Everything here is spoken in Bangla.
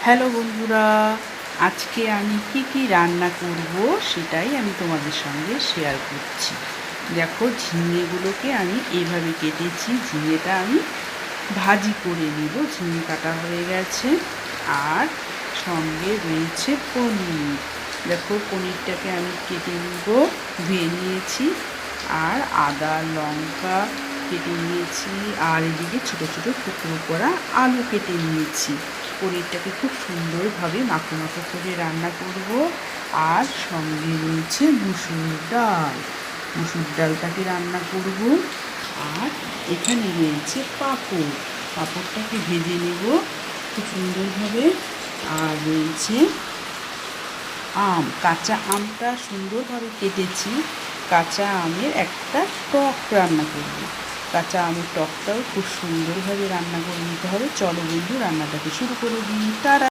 হ্যালো বন্ধুরা, আজকে আমি কি রান্না করব সেটাই আমি তোমাদের সঙ্গে শেয়ার করছি। দেখো, ঝিঙেগুলোকে আমি এইভাবে কেটেছি। ঝিঙেটা আমি ভাজি করে নিব। ঝিঙে কাটা হয়ে গেছে। আর সঙ্গে রয়েছে পনির। দেখো, পনিরটাকে আমি কেটে নিব, ধুয়ে নিয়েছি। আর আদা লঙ্কা কেটে নিয়েছি। আর এদিকে ছোটো ছোটো টুকরো করা আলু কেটে নিয়েছি। পনিরটাকে খুব সুন্দরভাবে মাখো মাখো করে রান্না করব। আর সঙ্গে রয়েছে মুসুর ডাল। মুসুর ডালটাকে রান্না করব। আর এখানে রয়েছে পাঁপড়। পাঁপড়টাকে ভেজে নেব খুব সুন্দরভাবে। আর রয়েছে আম, কাঁচা আমটা সুন্দরভাবে কেটেছি। কাঁচা আমের একটা টক রান্না করব। কাঁচা আমের টকটাও খুব সুন্দরভাবে রান্না করে নিতে হবে। চলো বন্ধু, রান্নাটাকে শুরু করে দিই। তারা